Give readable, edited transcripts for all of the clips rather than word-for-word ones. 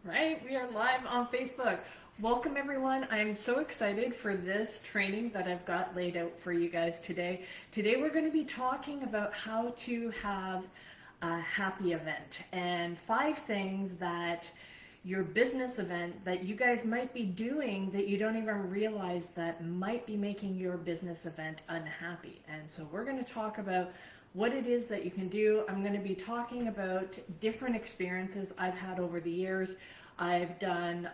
Right, we are live on Facebook. Welcome everyone. I'm so excited for this training that I've got laid out for you guys today. Today we're going to be talking about how to have a happy event and 5 things that your business event that you guys might be doing that you don't even realize that might be making your business event unhappy. And so we're going to talk about what it is that you can do. I'm going to be talking about different experiences I've had over the years. I've done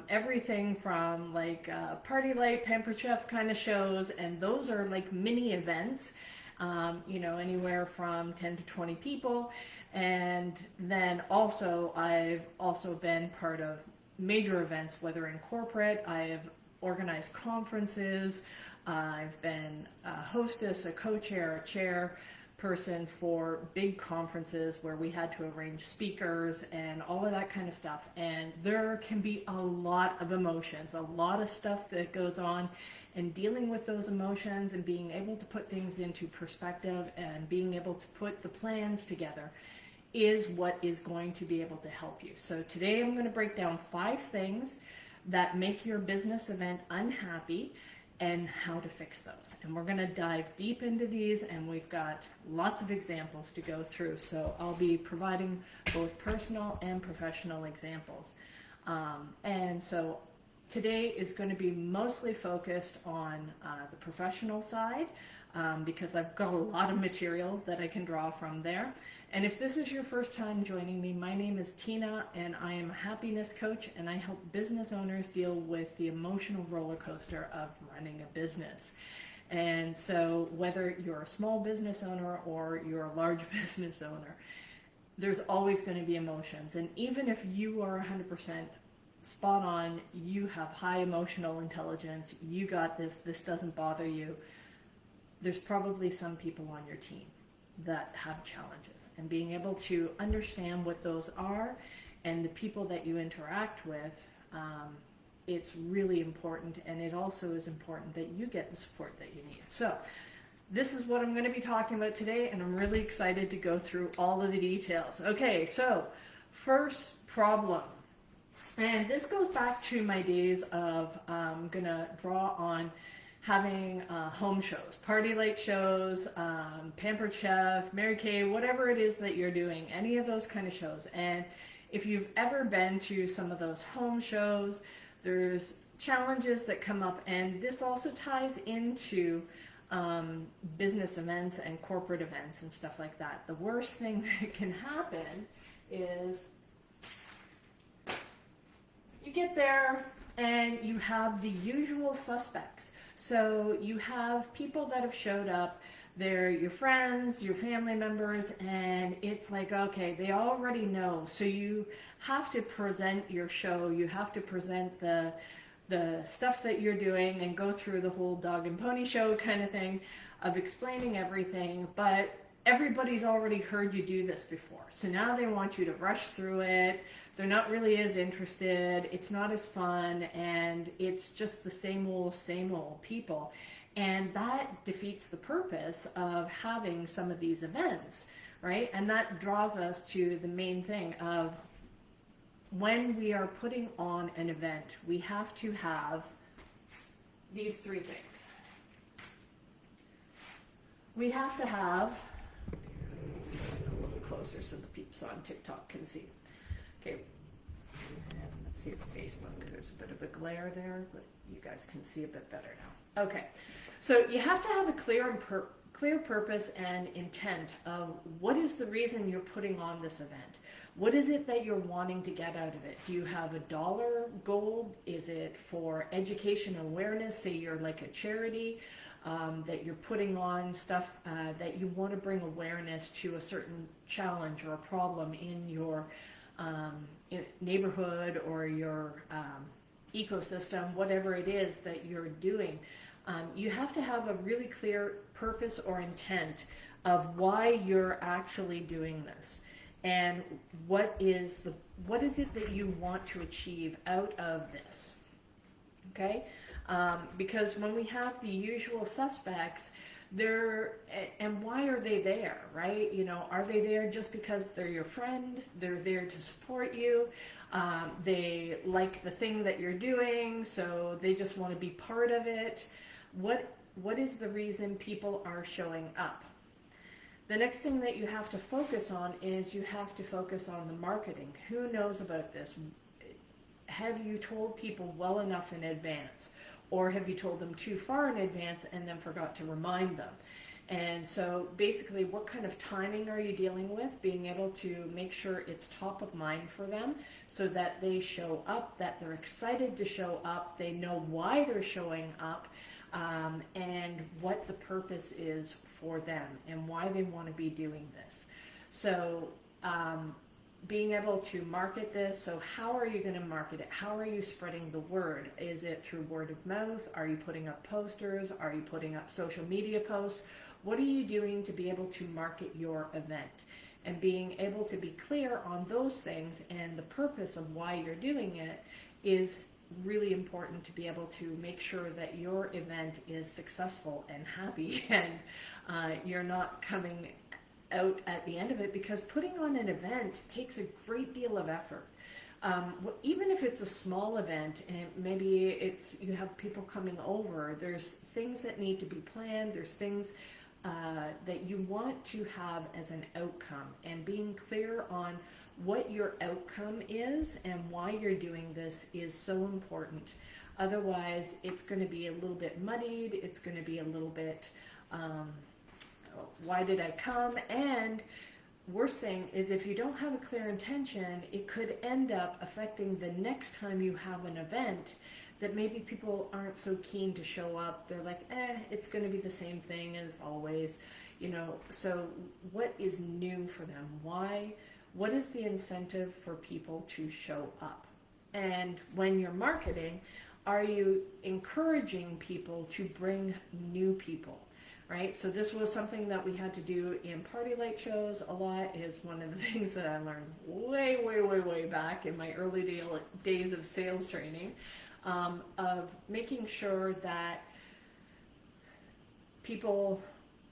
everything from like party light, pampered chef kind of shows, and those are like mini events, anywhere from 10 to 20 people. And then also I've also been part of major events, whether in corporate, I've organized conferences, I've been a hostess, a co-chair, a chair person for big conferences where we had to arrange speakers and all of that kind of stuff. And there can be a lot of emotions, a lot of stuff that goes on, and dealing with those emotions and being able to put things into perspective and being able to put the plans together is what is going to be able to help you. So today I'm going to break down 5 things that make your business event unhappy and how to fix those. And we're going to dive deep into these, and we've got lots of examples to go through. So I'll be providing both personal and professional examples. And so today is going to be mostly focused on the professional side, because I've got a lot of material that I can draw from there. And if this is your first time joining me, my name is Tina, and I am a happiness coach, and I help business owners deal with the emotional roller coaster of running a business. And so whether you're a small business owner or you're a large business owner, there's always going to be emotions. And even if you are 100% spot on, you have high emotional intelligence, you got this doesn't bother you, there's probably some people on your team that have challenges, and being able to understand what those are and the people that you interact with, it's really important. And it also is important that you get the support that you need. So this is what I'm going to be talking about today, and I'm really excited to go through all of the details. Okay, so first problem. And this goes back to my days of, I'm going to draw on having home shows, party light shows, pampered chef, Mary Kay, whatever it is that you're doing, any of those kind of shows. And if you've ever been to some of those home shows, there's challenges that come up, and this also ties into business events and corporate events and stuff like that. The worst thing that can happen is you get there and you have the usual suspects. So you have people that have showed up, they're your friends, your family members, and it's like, okay, they already know. So you have to present your show, you have to present the stuff that you're doing and go through the whole dog and pony show kind of thing of explaining everything, but everybody's already heard you do this before. So now they want you to rush through it. They're not really as interested. It's not as fun, and it's just the same old people. And that defeats the purpose of having some of these events, right? And that draws us to the main thing of when we are putting on an event, we have to have these 3 things. We have to have, let's get a little closer so the peeps on TikTok can see. Okay, let's see if Facebook, there's a bit of a glare there, but you guys can see a bit better now. Okay, so you have to have a clear purpose and intent of what is the reason you're putting on this event. What is it that you're wanting to get out of it? Do you have a dollar goal? Is it for education awareness? Say you're like a charity, that you're putting on stuff that you want to bring awareness to a certain challenge or a problem in your neighborhood or your ecosystem, whatever it is that you're doing. You have to have a really clear purpose or intent of why you're actually doing this, and what is it that you want to achieve out of this. Okay, because when we have the usual suspects, and why are they they there, right? You know, are they there just because they're your friend? They're there to support you. They like the thing that you're doing, so they just want to be part of it. What is the reason people are showing up? The next thing that you have to focus on is you have to focus on the marketing. Who knows about this? Have you told people well enough in advance? Or have you told them too far in advance and then forgot to remind them? And so basically, what kind of timing are you dealing with? Being able to make sure it's top of mind for them so that they show up, that they're excited to show up, they know why they're showing up, and what the purpose is for them and why they want to be doing this. So being able to market this, so how are you going to market it? How are you spreading the word? Is it through word of mouth? Are you putting up posters? Are you putting up social media posts? What are you doing to be able to market your event? And being able to be clear on those things and the purpose of why you're doing it is really important to be able to make sure that your event is successful and happy, and you're not coming out at the end of it, because putting on an event takes a great deal of effort. Even if it's a small event and maybe it's you have people coming over, there's things that need to be planned, there's things that you want to have as an outcome, and being clear on what your outcome is and why you're doing this is so important. Otherwise, it's going to be a little bit muddied, it's going to be a little bit why did I come? And worst thing is, if you don't have a clear intention, it could end up affecting the next time you have an event, that maybe people aren't so keen to show up. They're like, it's going to be the same thing as always, you know. So what is new for them? Why? What is the incentive for people to show up? And when you're marketing, are you encouraging people to bring new people? Right? So this was something that we had to do in party light shows a lot. Is one of the things that I learned way back in my early days of sales training, of making sure that people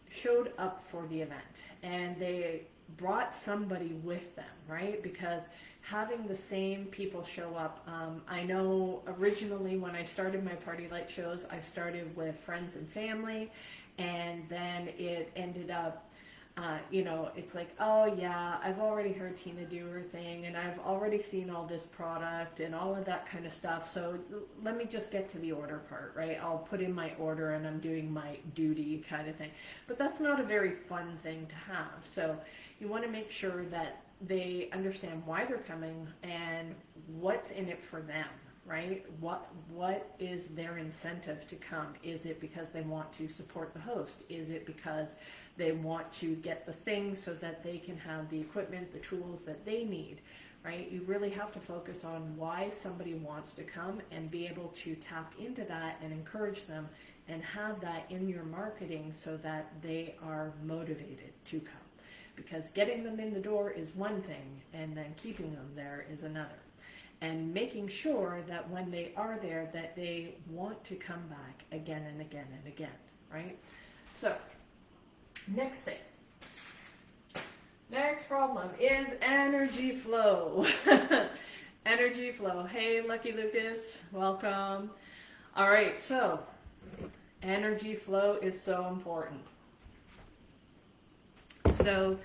showed up for the event and they brought somebody with them, right? Because having the same people show up, I know originally when I started my party light shows, I started with friends and family, and then it ended up, you know, it's like, oh yeah, I've already heard Tina do her thing, and I've already seen all this product and all of that kind of stuff, so let me just get to the order part, right? I'll put in my order and I'm doing my duty kind of thing. But that's not a very fun thing to have. So you want to make sure that they understand why they're coming and what's in it for them, right? What is their incentive to come? Is it because they want to support the host? Is it because they want to get the things so that they can have the equipment, the tools that they need, right? You really have to focus on why somebody wants to come and be able to tap into that and encourage them and have that in your marketing so that they are motivated to come. Because getting them in the door is one thing, and then keeping them there is another. And making sure that when they are there, that they want to come back again and again and again, right? So, next thing. Next problem is energy flow. Energy flow. Hey, Lucky Lucas, welcome. All right, so energy flow is so important. So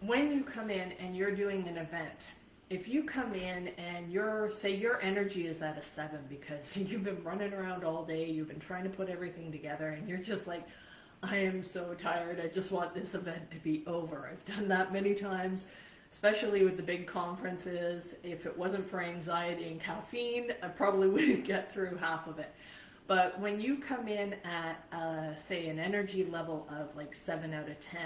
when you come in and you're doing an event, if you come in and say your energy is at a 7 because you've been running around all day, you've been trying to put everything together, and you're just like, I am so tired, I just want this event to be over. I've done that many times, especially with the big conferences. If it wasn't for anxiety and caffeine, I probably wouldn't get through half of it. But when you come in at, say, an energy level of like 7 out of 10,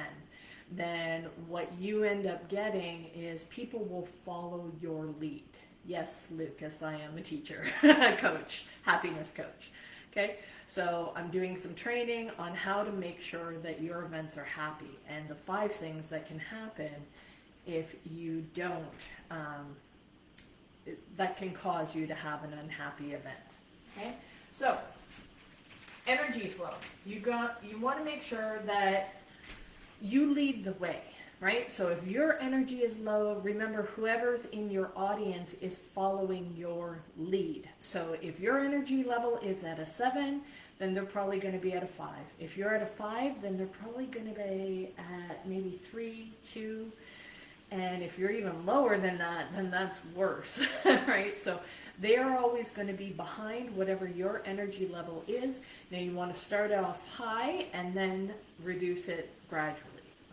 then what you end up getting is people will follow your lead. Yes, Lucas, I am a teacher, coach, happiness coach. Okay, so I'm doing some training on how to make sure that your events are happy, and the 5 things that can happen if you don't, that can cause you to have an unhappy event. Okay, so energy flow. You want to make sure that you lead the way, right? So if your energy is low, remember whoever's in your audience is following your lead. So if your energy level is at a 7, then they're probably going to be at a 5. If you're at a 5, then they're probably going to be at maybe 3, 2. And if you're even lower than that, then that's worse, right? So they are always going to be behind whatever your energy level is. Now you want to start off high and then reduce it gradually,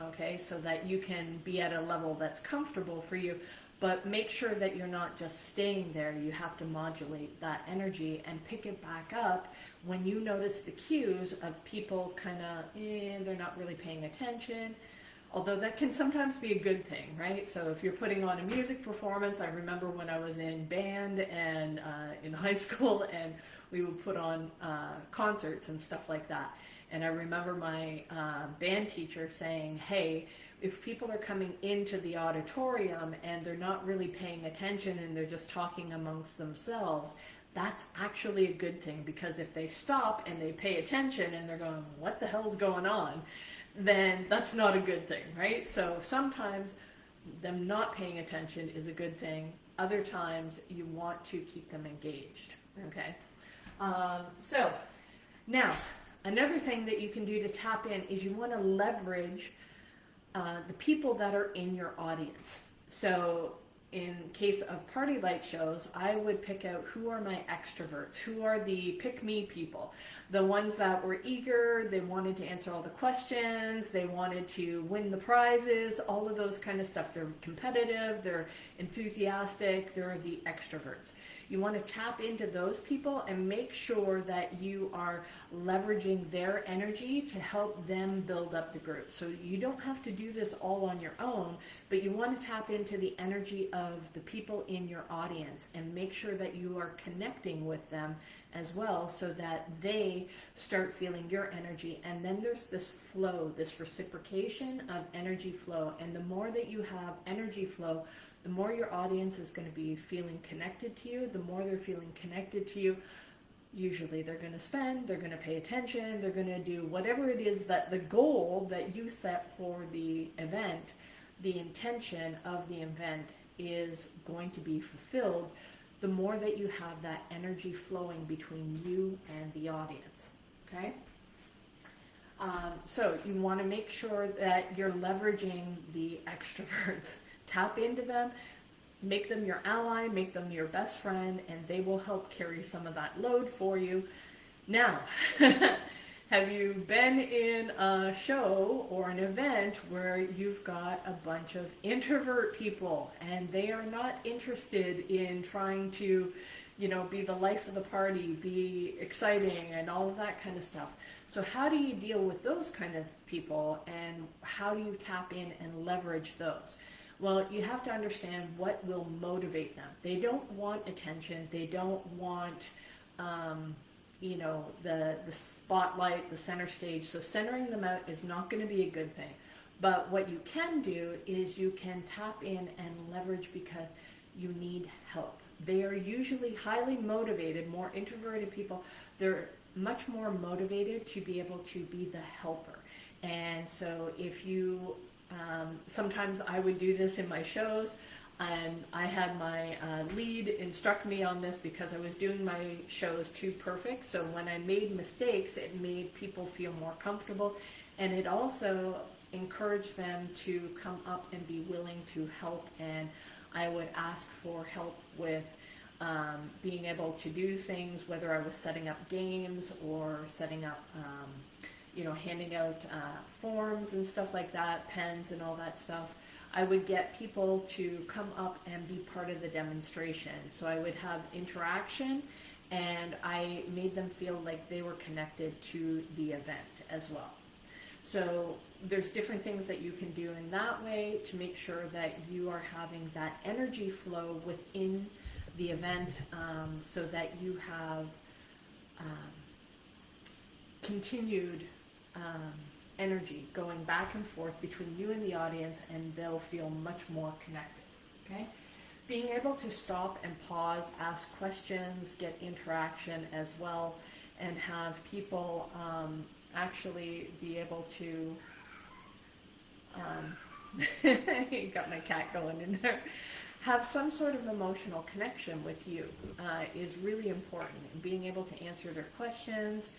okay? So that you can be at a level that's comfortable for you, but make sure that you're not just staying there. You have to modulate that energy and pick it back up when you notice the cues of people kind of, they're not really paying attention. Although that can sometimes be a good thing, right? So if you're putting on a music performance, I remember when I was in band and in high school, and we would put on concerts and stuff like that. And I remember my band teacher saying, hey, if people are coming into the auditorium and they're not really paying attention and they're just talking amongst themselves, that's actually a good thing, because if they stop and they pay attention and they're going, what the hell's going on? Then that's not a good thing, right? So sometimes them not paying attention is a good thing. Other times you want to keep them engaged, okay? So now, another thing that you can do to tap in is you want to leverage the people that are in your audience. So in case of party light shows, I would pick out who are my extroverts, who are the pick-me people, the ones that were eager, they wanted to answer all the questions, they wanted to win the prizes, all of those kind of stuff. They're competitive, they're enthusiastic, they're the extroverts. You want to tap into those people and make sure that you are leveraging their energy to help them build up the group. So you don't have to do this all on your own, but you want to tap into the energy of the people in your audience and make sure that you are connecting with them as well, so that they start feeling your energy. And then there's this flow, this reciprocation of energy flow. And the more that you have energy flow, the more your audience is going to be feeling connected to you. The more they're feeling connected to you, usually they're going to spend, they're going to pay attention, they're going to do whatever it is that the goal that you set for the event, the intention of the event is going to be fulfilled, the more that you have that energy flowing between you and the audience, okay? So you want to make sure that you're leveraging the extroverts. Tap into them, make them your ally, make them your best friend, and they will help carry some of that load for you. Now, have you been in a show or an event where you've got a bunch of introvert people and they are not interested in trying to, you know, be the life of the party, be exciting and all of that kind of stuff? So how do you deal with those kind of people, and how do you tap in and leverage those? Well, you have to understand what will motivate them. They don't want attention. They don't want, you know, the spotlight, the center stage. So centering them out is not going to be a good thing. But what you can do is you can tap in and leverage, because you need help. They are usually highly motivated. More introverted people, they're much more motivated to be able to be the helper. And so if you sometimes I would do this in my shows, and I had my lead instruct me on this because I was doing my shows too perfect. So when I made mistakes, it made people feel more comfortable, and it also encouraged them to come up and be willing to help. And I would ask for help with being able to do things, whether I was setting up games or setting up you know, handing out forms and stuff like that, pens and all that stuff. I would get people to come up and be part of the demonstration. So I would have interaction, and I made them feel like they were connected to the event as well. So there's different things that you can do in that way to make sure that you are having that energy flow within the event, so that you have continued energy going back and forth between you and the audience, and they'll feel much more connected, okay? Being able to stop and pause, ask questions, get interaction as well, and have people actually be able to You got my cat going in there. Have some sort of emotional connection with you is really important. And being able to answer their questions,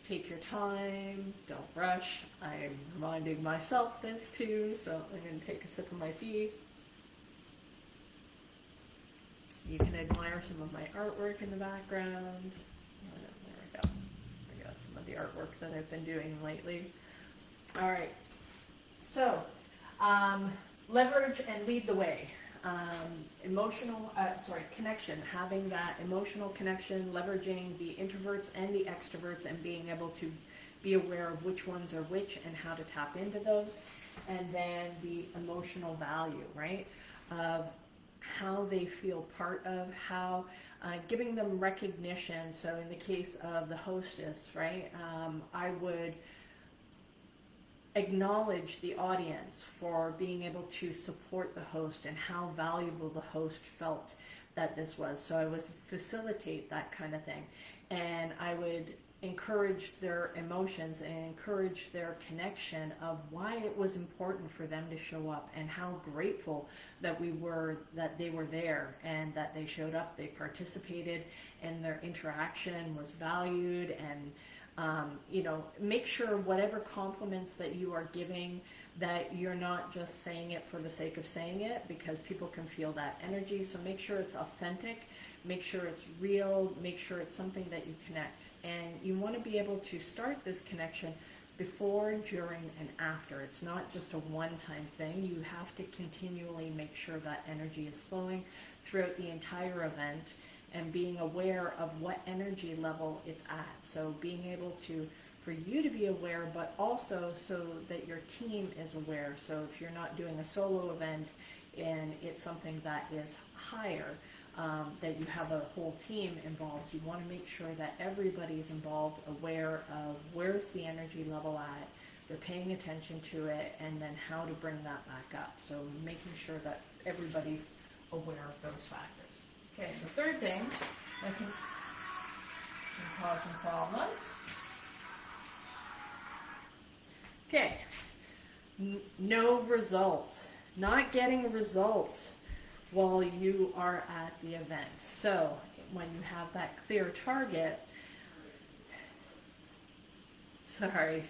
take your time, don't rush. I'm reminding myself this too, so I'm going to take a sip of my tea. You can admire some of my artwork in the background. There we go. There we go, some of the artwork that I've been doing lately. All right, so leverage and lead the way. Connection, having that emotional connection, leveraging the introverts and the extroverts and being able to be aware of which ones are which and how to tap into those. And then the emotional value, right, of how they feel part of, how giving them recognition. So in the case of the hostess, right, I would acknowledge the audience for being able to support the host and how valuable the host felt that this was. So I would facilitate that kind of thing. And I would encourage their emotions and encourage their connection of why it was important for them to show up and how grateful that we were that they were there and that they showed up, they participated, and their interaction was valued. And make sure whatever compliments that you are giving, that you're not just saying it for the sake of saying it, because people can feel that energy. So make sure it's authentic, make sure it's real, make sure it's something that you connect. And you want to be able to start this connection before, during, and after. It's not just a one-time thing. You have to continually make sure that energy is flowing throughout the entire event, and being aware of what energy level it's at. So being able to, for you to be aware, but also so that your team is aware. So if you're not doing a solo event and it's something that is higher, that you have a whole team involved, you want to make sure that everybody's involved, aware of where's the energy level at, they're paying attention to it, and then how to bring that back up. So making sure that everybody's aware of those factors. Okay, the third thing that can cause some problems. Okay, no results. Not getting results while you are at the event. So when you have that clear target, sorry,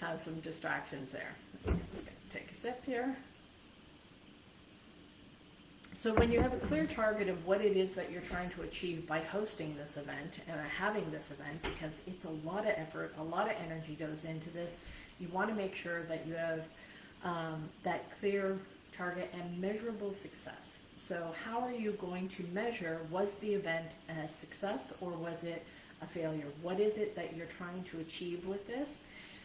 have some distractions there. I'm just going to take a sip here. So when you have a clear target of what it is that you're trying to achieve by hosting this event and having this event, because it's a lot of effort, a lot of energy goes into this, you want to make sure that you have that clear target and measurable success. So how are you going to measure, was the event a success or was it a failure? What is it that you're trying to achieve with this?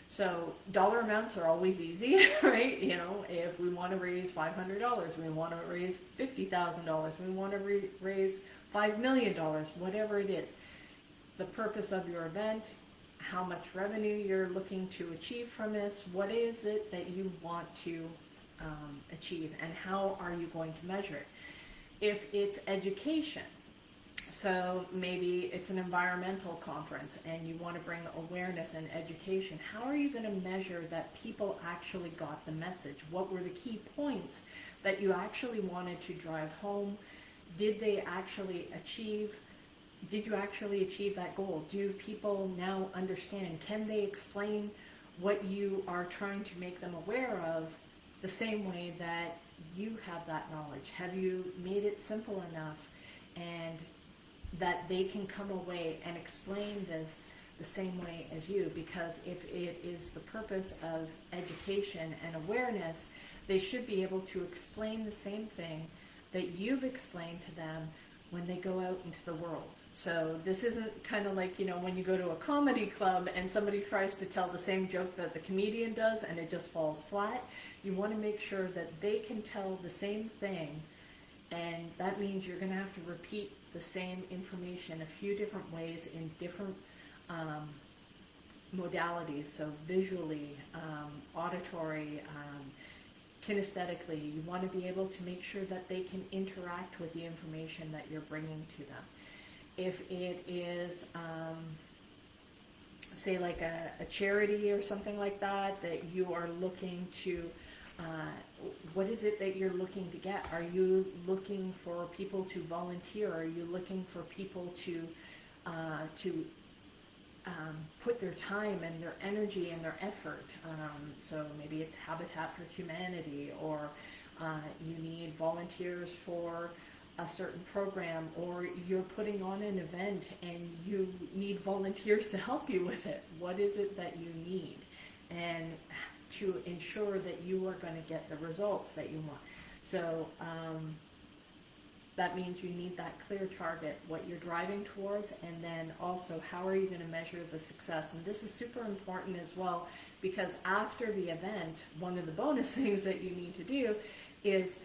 So dollar amounts are always easy, right? You know, if we want to raise $500, we want to raise $50,000, we want to raise $5 million, whatever it is. The purpose of your event, how much revenue you're looking to achieve from this, what is it that you want to achieve, and how are you going to measure it? If it's education, so maybe it's an environmental conference and you want to bring awareness and education. How are you going to measure that people actually got the message? What were the key points that you actually wanted to drive home? Did they actually achieve? Did you actually achieve that goal? Do people now understand? Can they explain what you are trying to make them aware of the same way that you have that knowledge? Have you made it simple enough and that they can come away and explain this the same way as you? Because if it is the purpose of education and awareness, they should be able to explain the same thing that you've explained to them when they go out into the world. So this isn't kind of like, you know, when you go to a comedy club and somebody tries to tell the same joke that the comedian does and it just falls flat. You want to make sure that they can tell the same thing, and that means you're going to have to repeat the same information a few different ways in different modalities. So visually, auditory, kinesthetically, you want to be able to make sure that they can interact with the information that you're bringing to them. If it is say like a charity or something like that, that you are looking to, what is it that you're looking to get? Are you looking for people to volunteer? Are you looking for people to put their time and their energy and their effort? So maybe it's Habitat for Humanity, or you need volunteers for a certain program, or you're putting on an event and you need volunteers to help you with it. What is it that you need? And to ensure that you are going to get the results that you want. So that means you need that clear target, what you're driving towards, and then also how are you going to measure the success. And this is super important as well, because after the event, one of the bonus things that you need to do is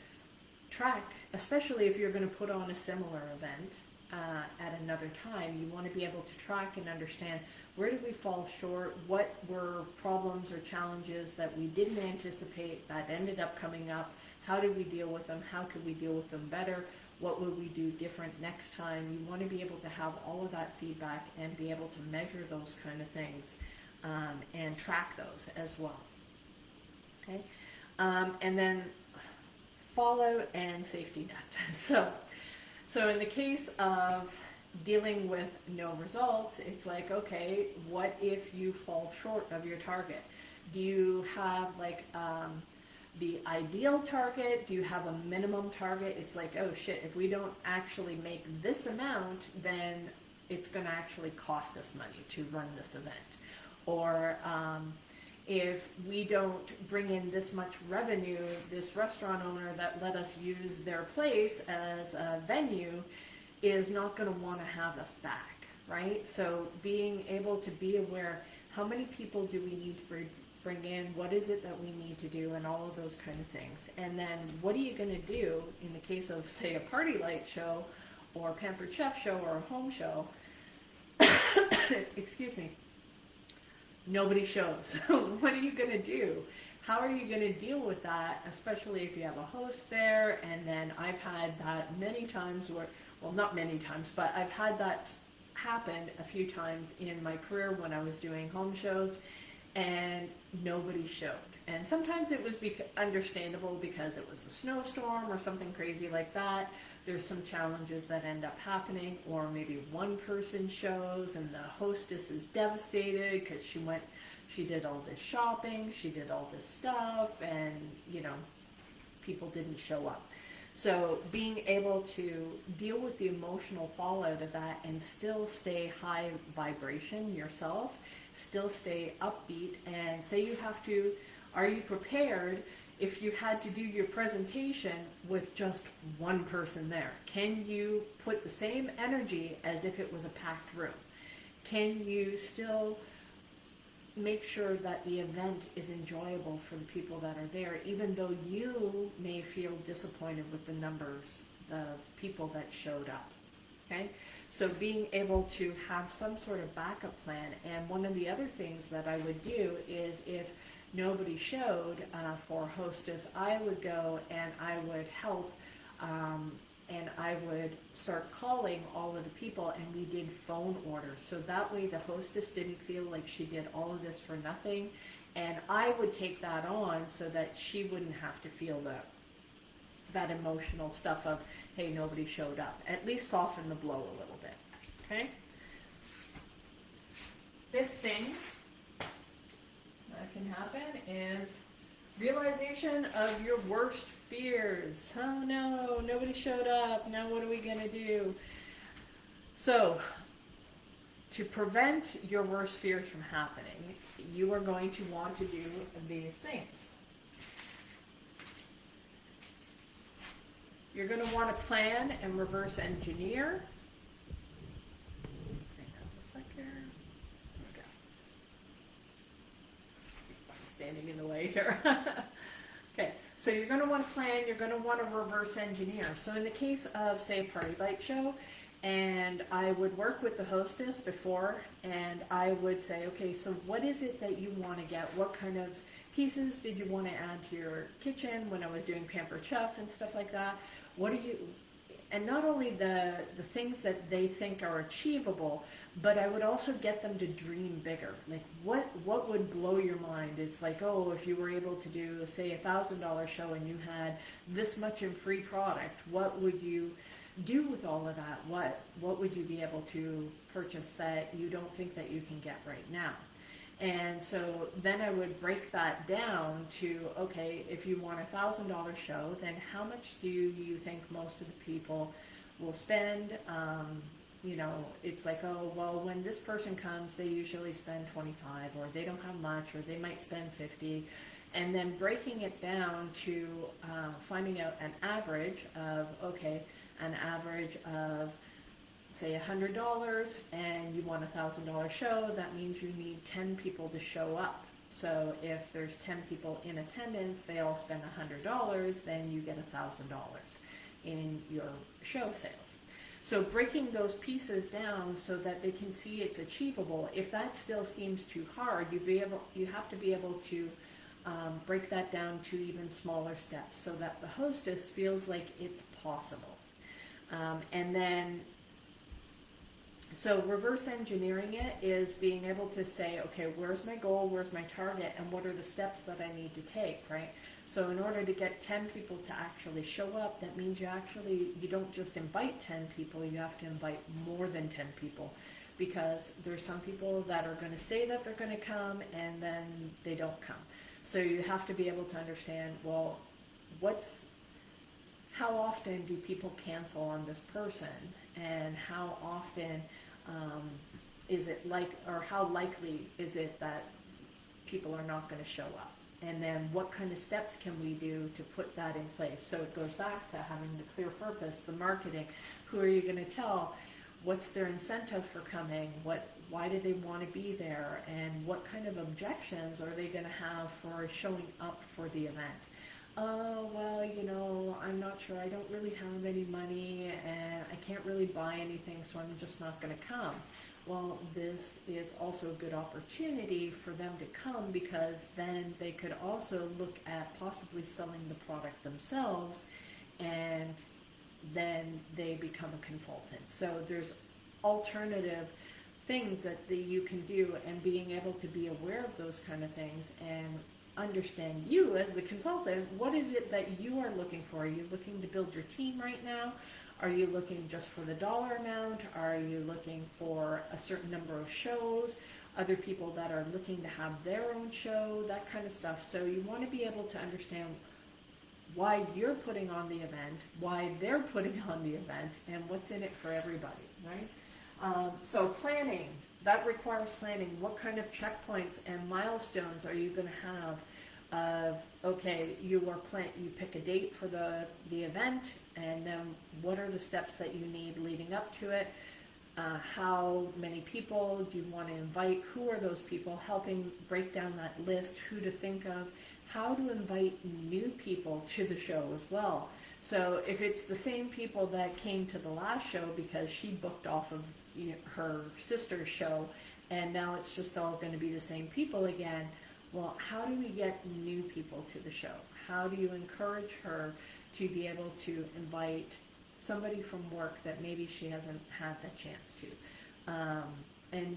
track, especially if you're going to put on a similar event at another time. You want to be able to track and understand, where did we fall short, what were problems or challenges that we didn't anticipate that ended up coming up, how did we deal with them, how could we deal with them better, what will we do different next time. You want to be able to have all of that feedback and be able to measure those kind of things and track those as well. Okay, and then fallout and safety net. So in the case of dealing with no results, it's like, okay, what if you fall short of your target? Do you have like the ideal target? Do you have a minimum target? It's like, oh shit, if we don't actually make this amount, then it's going to actually cost us money to run this event. Or if we don't bring in this much revenue, this restaurant owner that let us use their place as a venue is not going to want to have us back, right? So being able to be aware, how many people do we need to bring in, what is it that we need to do, and all of those kind of things. And then what are you going to do in the case of, say, a party light show or a Pampered Chef show or a home show? Excuse me. Nobody shows. What are you going to do? How are you going to deal with that, especially if you have a host there? And then I've had that many times where, well, not many times, but I've had that happen a few times in my career when I was doing home shows, and nobody showed. And sometimes it was understandable because it was a snowstorm or something crazy like that. There's some challenges that end up happening, or maybe one person shows and the hostess is devastated because she did all this shopping, she did all this stuff, and people didn't show up. So being able to deal with the emotional fallout of that and still stay high vibration yourself, still stay upbeat, and say you have to, are you prepared if you had to do your presentation with just one person there? Can you put the same energy as if it was a packed room? Can you still make sure that the event is enjoyable for the people that are there, even though you may feel disappointed with the numbers of people that showed up? Okay, so being able to have some sort of backup plan. And one of the other things that I would do is, if nobody showed for hostess, I would go and I would help, and I would start calling all of the people, and we did phone orders. So that way the hostess didn't feel like she did all of this for nothing, and I would take that on so that she wouldn't have to feel that emotional stuff of, hey, nobody showed up. At least soften the blow a little bit. Okay? Fifth thing that can happen is realization of your worst fears. Oh no, nobody showed up. Now what are we going to do? So, to prevent your worst fears from happening, you are going to want to do these things. You're going to want to plan and reverse engineer. Standing in the way here. Okay, so you're going to want to plan, you're going to want to reverse engineer. So in the case of, say, a party light show, and I would work with the hostess before, and I would say, okay, so what is it that you want to get? What kind of pieces did you want to add to your kitchen when I was doing Pampered Chef and stuff like that? What are you, and not only the things that they think are achievable, but I would also get them to dream bigger. Like what would blow your mind? It's like, oh, if you were able to do, say, $1,000 show and you had this much in free product, what would you do with all of that? What would you be able to purchase that you don't think that you can get right now? And so then I would break that down to, okay, if you want $1,000 show, then how much do you think most of the people will spend? You know, it's like, oh, well, when this person comes, they usually spend 25, or they don't have much, or they might spend 50. And then breaking it down to finding out an average of, okay, an average of, say, $100, and you want $1,000 show, that means you need 10 people to show up. So if there's 10 people in attendance, they all spend $100, then you get $1,000 in your show sales. So breaking those pieces down so that they can see it's achievable. If that still seems too hard, you have to be able to break that down to even smaller steps so that the hostess feels like it's possible. And then, so reverse engineering it is being able to say, okay, where's my goal, where's my target, and what are the steps that I need to take, right? So in order to get 10 people to actually show up, that means you don't just invite 10 people, you have to invite more than 10 people, because there's some people that are going to say that they're going to come and then they don't come. So you have to be able to understand, well, how often do people cancel on this person, and how often is it or how likely is it that people are not going to show up? And then what kind of steps can we do to put that in place? So it goes back to having the clear purpose, the marketing. Who are you going to tell? What's their incentive for coming? Why do they want to be there? And what kind of objections are they going to have for showing up for the event? Oh, well, you know, I'm not sure. I don't really have any money, and I can't really buy anything, so I'm just not going to come. Well, this is also a good opportunity for them to come, because then they could also look at possibly selling the product themselves, and then they become a consultant. So there's alternative things that you can do, and being able to be aware of those kind of things and understand you as the consultant. What is it that you are looking for? Are you looking to build your team right now? Are you looking just for the dollar amount? Are you looking for a certain number of shows? Other people that are looking to have their own show, that kind of stuff. So you want to be able to understand why you're putting on the event, why they're putting on the event, and what's in it for everybody, right? So planning. That requires planning. What kind of checkpoints and milestones are you going to have? Okay, you pick a date for the event, and then what are the steps that you need leading up to it? How many people do you want to invite? Who are those people? Helping break down that list, who to think of, how to invite new people to the show as well. So if it's the same people that came to the last show because she booked off of her sister's show, and now it's just all going to be the same people again, well, how do we get new people to the show? How do you encourage her to be able to invite somebody from work that maybe she hasn't had the chance to, and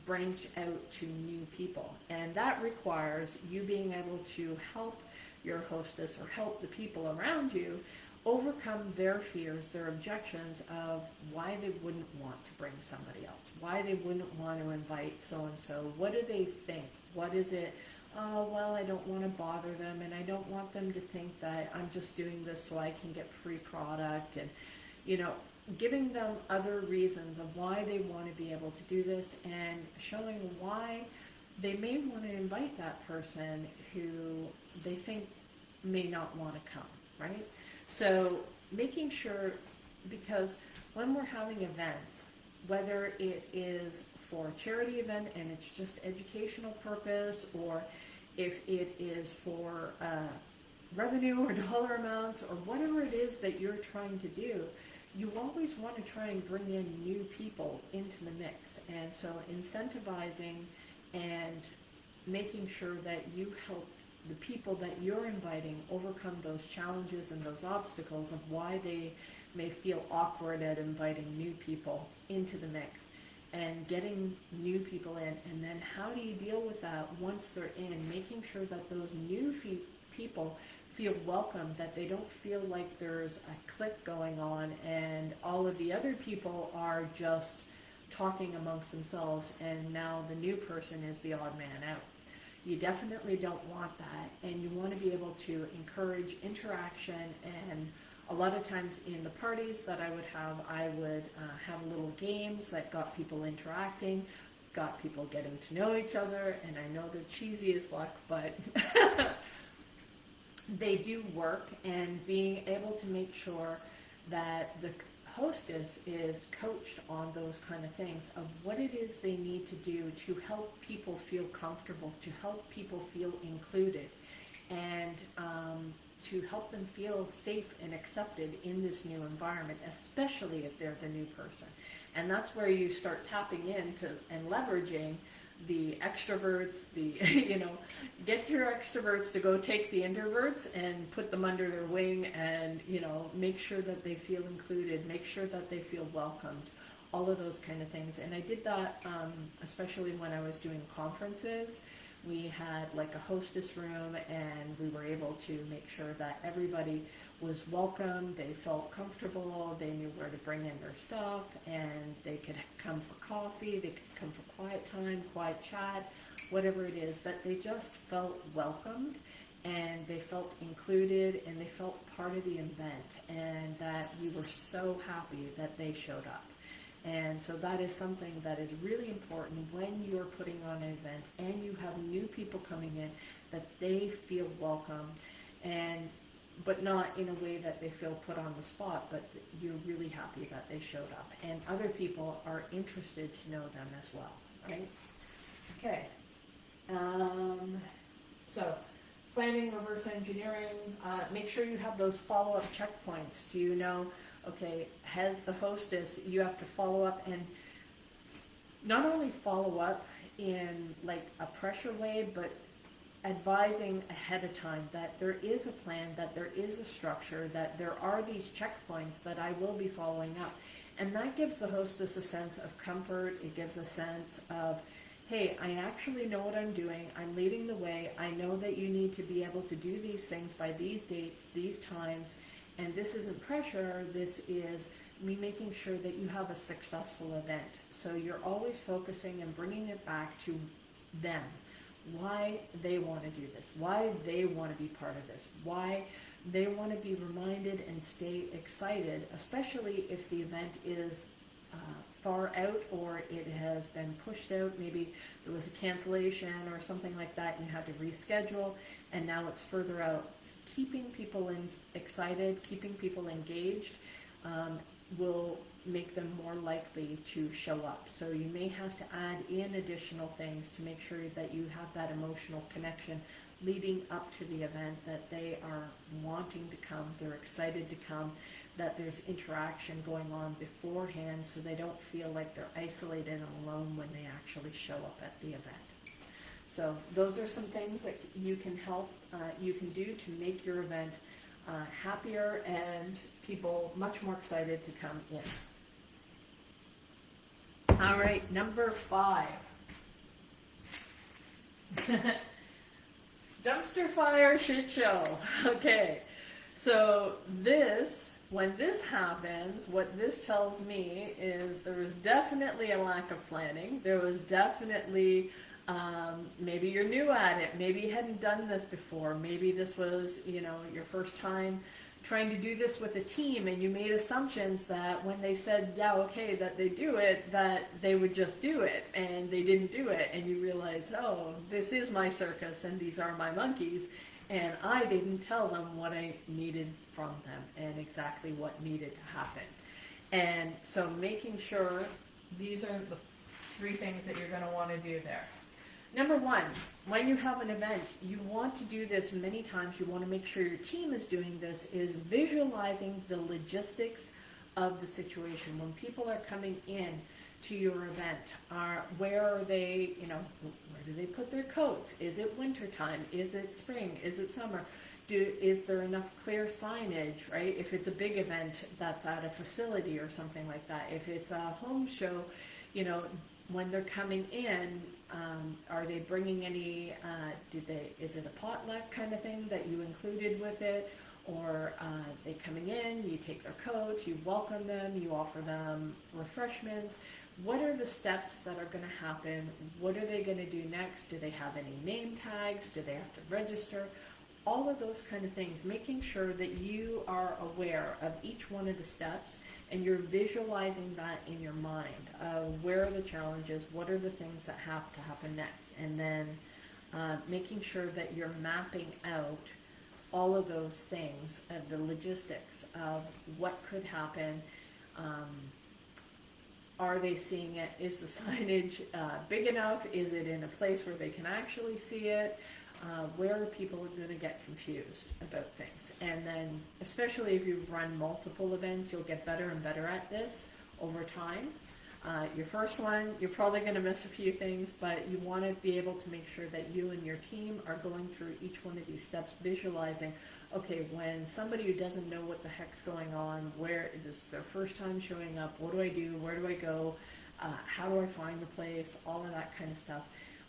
branch out to new people? And that requires you being able to help your hostess or help the people around you overcome their fears, their objections of why they wouldn't want to bring somebody else, why they wouldn't want to invite so-and-so. What do they think? What is it? Oh, well, I don't want to bother them, and I don't want them to think that I'm just doing this so I can get free product. And, giving them other reasons of why they want to be able to do this, and showing why they may want to invite that person who they think may not want to come, right? So making sure, because when we're having events, whether it is for a charity event and it's just educational purpose, or if it is for revenue or dollar amounts, or whatever it is that you're trying to do, you always want to try and bring in new people into the mix. And so incentivizing and making sure that you help the people that you're inviting overcome those challenges and those obstacles of why they may feel awkward at inviting new people into the mix and getting new people in, and then how do you deal with that once they're in, making sure that those new people feel welcome, that they don't feel like there's a clique going on and all of the other people are just talking amongst themselves and now the new person is the odd man out. You definitely don't want that, and you want to be able to encourage interaction. And a lot of times in the parties that I would have little games that got people interacting, got people getting to know each other, and I know they're cheesy as fuck, but they do work, and being able to make sure that the hostess is coached on those kind of things of what it is they need to do to help people feel comfortable, to help people feel included, and to help them feel safe and accepted in this new environment, especially if they're the new person. And that's where you start tapping into and leveraging the extroverts, get your extroverts to go take the introverts and put them under their wing and, make sure that they feel included, make sure that they feel welcomed, all of those kind of things. And I did that especially when I was doing conferences. We had like a hostess room, and we were able to make sure that everybody was welcome, they felt comfortable, they knew where to bring in their stuff, and they could come for coffee, they could come for quiet time, quiet chat, whatever it is, that they just felt welcomed and they felt included and they felt part of the event, and that we were so happy that they showed up. And so that is something that is really important when you're putting on an event and you have new people coming in, that they feel welcome, but not in a way that they feel put on the spot, but you're really happy that they showed up. And other people are interested to know them as well, right? Okay. So planning, reverse engineering, make sure you have those follow-up checkpoints. Do you know, okay, has the hostess, you have to follow up, and not only follow up in like a pressure way, but advising ahead of time that there is a plan, that there is a structure, that there are these checkpoints that I will be following up. And that gives the hostess a sense of comfort. It gives a sense of, hey, I actually know what I'm doing. I'm leading the way. I know that you need to be able to do these things by these dates, these times, and this isn't pressure. This is me making sure that you have a successful event. So you're always focusing and bringing it back to them. Why they want to do this, why they want to be part of this, why they want to be reminded and stay excited, especially if the event is far out or it has been pushed out. Maybe there was a cancellation or something like that and you had to reschedule, and now it's further out. Keeping people excited, keeping people engaged will make them more likely to show up. So you may have to add in additional things to make sure that you have that emotional connection leading up to the event, that they are wanting to come, they're excited to come, that there's interaction going on beforehand so they don't feel like they're isolated and alone when they actually show up at the event. So those are some things that you can do to make your event happier and people much more excited to come in. All right, number 5. Dumpster fire shit show. Okay, so when this happens, what this tells me is there was definitely a lack of planning. There was definitely, maybe you're new at it. Maybe you hadn't done this before. Maybe this was, your first time trying to do this with a team, and you made assumptions that when they said, yeah, okay, that they do it, that they would just do it, and they didn't do it, and you realize, oh, this is my circus, and these are my monkeys, and I didn't tell them what I needed from them, and exactly what needed to happen. And so making sure, these are the 3 things that you're going to want to do there. Number 1, when you have an event, you want to do this many times. You want to make sure your team is doing this, is visualizing the logistics of the situation. When people are coming in to your event, where are they, where do they put their coats? Is it winter time? Is it spring? Is it summer? Is there enough clear signage, right? If it's a big event that's at a facility or something like that. If it's a home show, when they're coming in, are they bringing any, is it a potluck kind of thing that you included with it? Or they coming in, you take their coat, you welcome them, you offer them refreshments. What are the steps that are going to happen? What are they going to do next? Do they have any name tags? Do they have to register? All of those kind of things, making sure that you are aware of each one of the steps and you're visualizing that in your mind. Where are the challenges? What are the things that have to happen next? And then making sure that you're mapping out all of those things, the logistics of what could happen. Are they seeing it? Is the signage big enough? Is it in a place where they can actually see it? Where are people going to get confused about things? And then, especially if you've run multiple events, you'll get better and better at this over time. Your first one, you're probably going to miss a few things, but you want to be able to make sure that you and your team are going through each one of these steps, visualizing, okay, when somebody who doesn't know what the heck's going on, where this is their first time showing up, what do I do, where do I go, how do I find the place, all of that kind of stuff.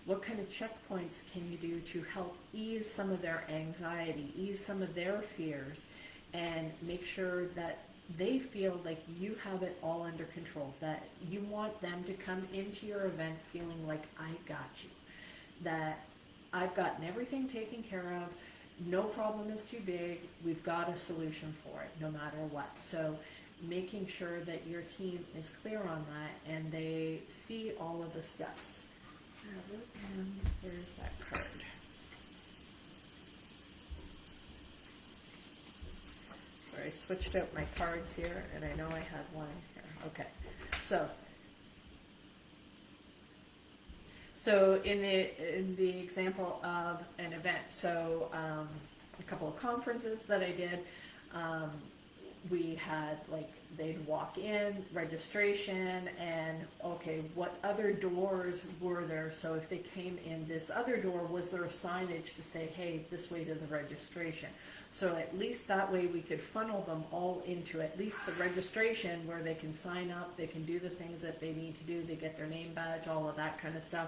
What kind of checkpoints can you do to help ease some of their anxiety, ease some of their fears, and make sure that they feel like you have it all under control, that you want them to come into your event feeling like, I got you, that I've gotten everything taken care of, no problem is too big, we've got a solution for it, no matter what. So making sure that your team is clear on that and they see all of the steps. Where's that card? Sorry, I switched out my cards here, and I know I had one here. Okay, so in the example of an event, so a couple of conferences that I did, we had, like, they'd walk in, registration, and okay, what other doors were there? So if they came in this other door, was there a signage to say, hey, this way to the registration? So at least that way we could funnel them all into at least the registration, where they can sign up, they can do the things that they need to do, they get their name badge, all of that kind of stuff.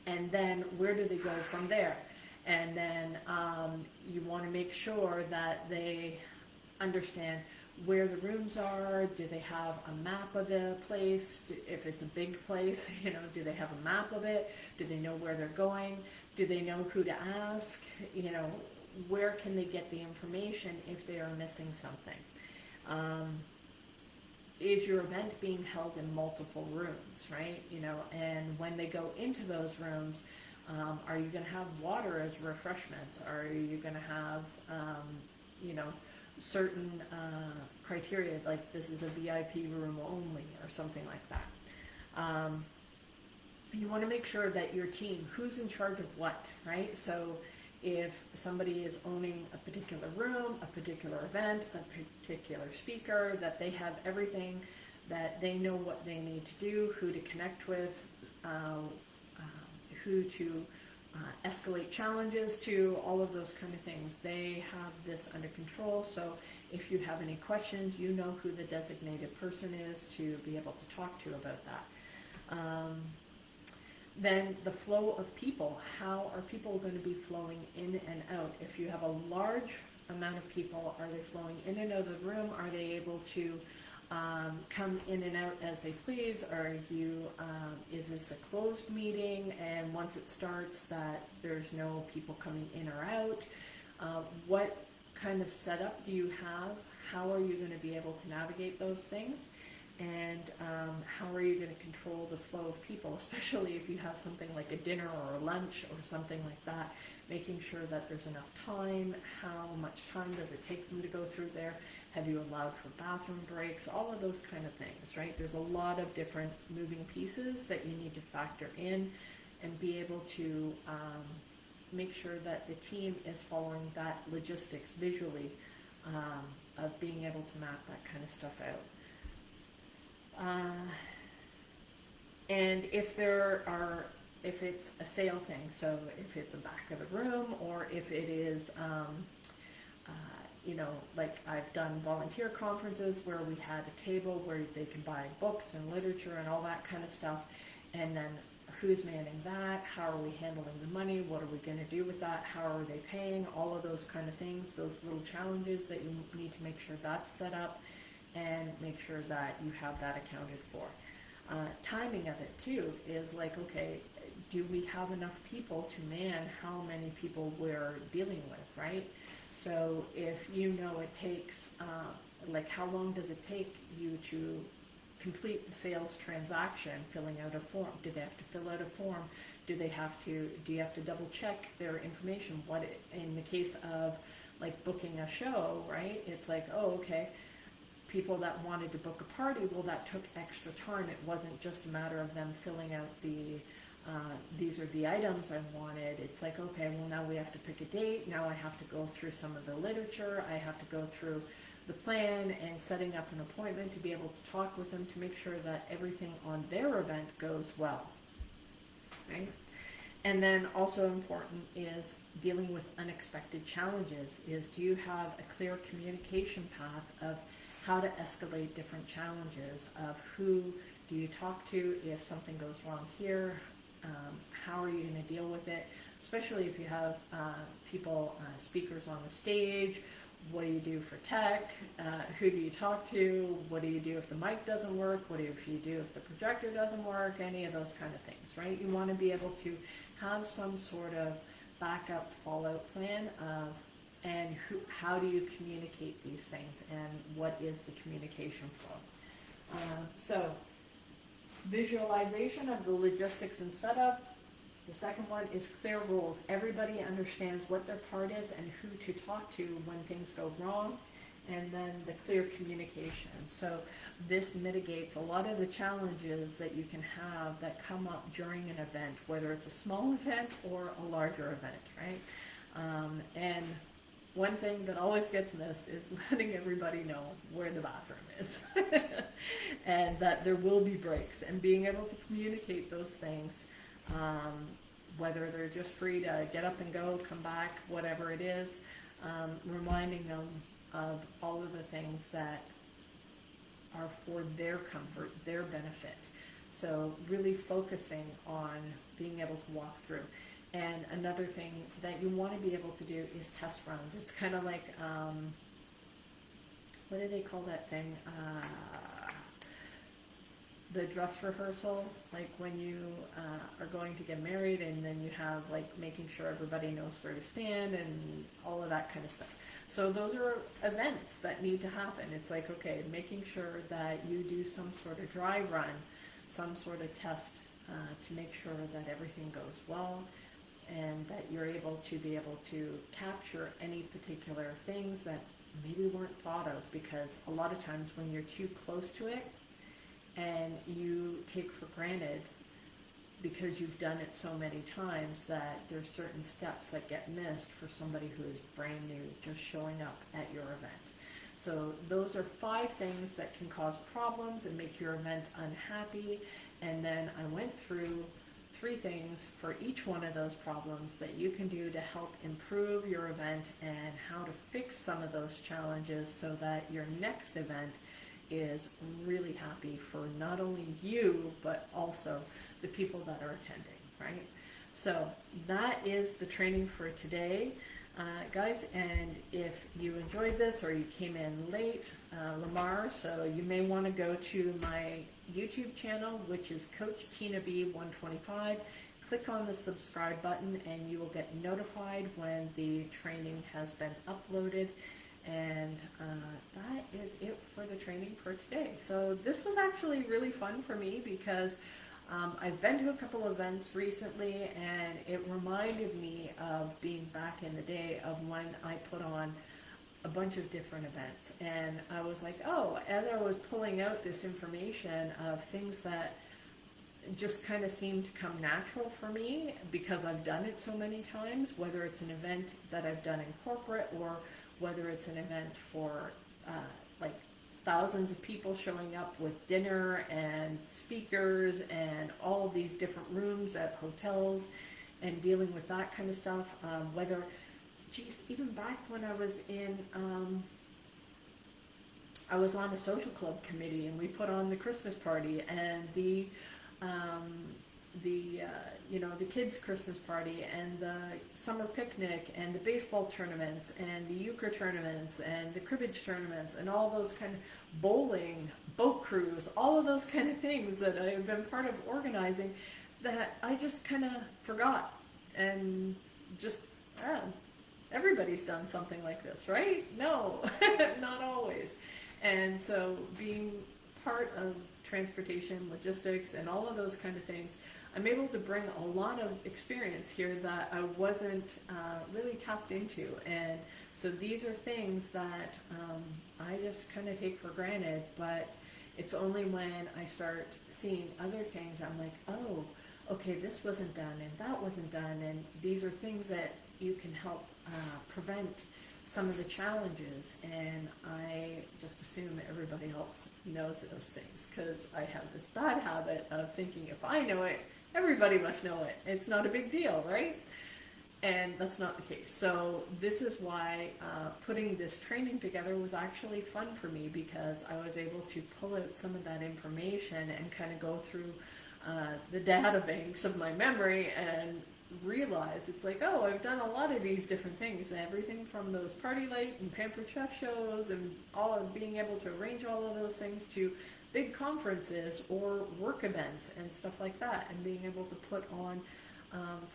And then where do they go from there? And then you want to make sure that they understand where the rooms are. Do they have a map of the place? If it's a big place, do they have a map of it? Do they know where they're going? Do they know who to ask? Where can they get the information if they are missing something? Is your event being held in multiple rooms, right? And when they go into those rooms, are you going to have water as refreshments? Are you going to have, certain criteria, like this is a VIP room only or something like that. You want to make sure that your team, who's in charge of what, right? So if somebody is owning a particular room, a particular event, a particular speaker, that they have everything, that they know what they need to do, who to connect with, who to escalate challenges to, all of those kind of things. They have this under control. So if you have any questions, you know who the designated person is to be able to talk to about that. Then the flow of people. How are people going to be flowing in and out? If you have a large amount of people, are they flowing in and out of the room? Are they able to come in and out as they please? Are you, is this a closed meeting, and once it starts that there's no people coming in or out? What kind of setup do you have? How are you going to be able to navigate those things? And how are you going to control the flow of people, especially if you have something like a dinner or a lunch or something like that, making sure that there's enough time. How much time does it take them to go through there? Have you allowed for bathroom breaks? All of those kind of things, right? There's a lot of different moving pieces that you need to factor in and be able to make sure that the team is following that logistics visually of being able to map that kind of stuff out. And if it's a sale thing, so if it's a back of the room, or if it is, like I've done volunteer conferences where we had a table where they can buy books and literature and all that kind of stuff, and then who's manning that, how are we handling the money, what are we going to do with that, how are they paying, all of those kind of things, those little challenges that you need to make sure that's set up and make sure that you have that accounted for. Timing of it too is like, okay, do we have enough people to man how many people we're dealing with, right? So if you know it takes, like how long does it take you to complete the sales transaction, filling out a form? Do they have to fill out a form? Do you have to double check their information? In the case of like booking a show, right? It's like, oh, okay, people that wanted to book a party, well, that took extra time. It wasn't just a matter of them filling out these are the items I wanted. It's like, okay, well, now we have to pick a date. Now I have to go through some of the literature. I have to go through the plan and setting up an appointment to be able to talk with them to make sure that everything on their event goes well, right? And then also important is dealing with unexpected challenges. Do you have a clear communication path of how to escalate different challenges, of who do you talk to if something goes wrong here? How are you going to deal with it? Especially if you have speakers on the stage. What do you do for tech? Who do you talk to? What do you do if the mic doesn't work? What do you do if the projector doesn't work? Any of those kind of things, right? You want to be able to have some sort of backup fallout plan of, and how do you communicate these things, and what is the communication flow? So visualization of the logistics and setup. The second one is clear rules. Everybody understands what their part is and who to talk to when things go wrong, and then the clear communication. So this mitigates a lot of the challenges that you can have that come up during an event, whether it's a small event or a larger event, right? And one thing that always gets missed is letting everybody know where the bathroom is and that there will be breaks, and being able to communicate those things, whether they're just free to get up and go, come back, whatever it is, reminding them of all of the things that are for their comfort, their benefit. So really focusing on being able to walk through. And another thing that you want to be able to do is test runs. It's kind of like, what do they call that thing? The dress rehearsal, like when you are going to get married, and then you have like making sure everybody knows where to stand and all of that kind of stuff. So those are events that need to happen. It's like, okay, making sure that you do some sort of dry run, some sort of test to make sure that everything goes well, and that you're able to capture any particular things that maybe weren't thought of, because a lot of times when you're too close to it and you take for granted, because you've done it so many times, that there's certain steps that get missed for somebody who is brand new just showing up at your event. So those are 5 things that can cause problems and make your event unhappy. And then I went through 3 things for each one of those problems that you can do to help improve your event, and how to fix some of those challenges so that your next event is really happy for not only you, but also the people that are attending, right? So that is the training for today, guys. And if you enjoyed this or you came in late, Lamar, so you may want to go to my YouTube channel, which is Coach Tina B 125. Click on the subscribe button and you will get notified when the training has been uploaded. And that is it for the training for today. So this was actually really fun for me, because I've been to a couple events recently, and it reminded me of being back in the day of when I put on a bunch of different events. And I was like, oh, as I was pulling out this information of things that just kind of seemed to come natural for me because I've done it so many times, whether it's an event that I've done in corporate or whether it's an event for like thousands of people showing up with dinner and speakers and all of these different rooms at hotels and dealing with that kind of stuff. Whether, geez, even back when I was in, I was on a social club committee, and we put on the Christmas party and the the kids' Christmas party and the summer picnic and the baseball tournaments and the euchre tournaments and the cribbage tournaments and all those kind of bowling, boat cruise, all of those kind of things that I've been part of organizing that I just kind of forgot. And just, everybody's done something like this, right? No, not always. And so being part of transportation, logistics, and all of those kind of things, I'm able to bring a lot of experience here that I wasn't really tapped into. And so these are things that I just kind of take for granted, but it's only when I start seeing other things, I'm like, oh, okay, this wasn't done and that wasn't done, and these are things that you can help prevent some of the challenges. And I just assume everybody else knows those things, because I have this bad habit of thinking if I know it, everybody must know it. It's not a big deal, right? And that's not the case. So this is why putting this training together was actually fun for me, because I was able to pull out some of that information and kind of go through the data banks of my memory and realize it's like, oh, I've done a lot of these different things, everything from those party light and pampered chef shows and all of being able to arrange all of those things to big conferences or work events and stuff like that, and being able to put on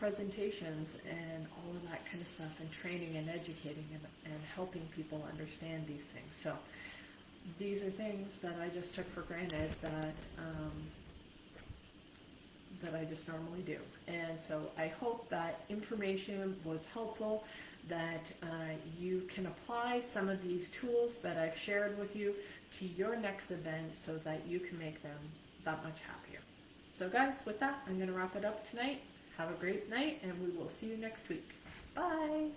presentations and all of that kind of stuff, and training and educating and helping people understand these things. So these are things that I just took for granted that I just normally do. And so I hope that information was helpful, that you can apply some of these tools that I've shared with you to your next event so that you can make them that much happier. So guys, with that, I'm going to wrap it up tonight. Have a great night, and we will see you next week. Bye!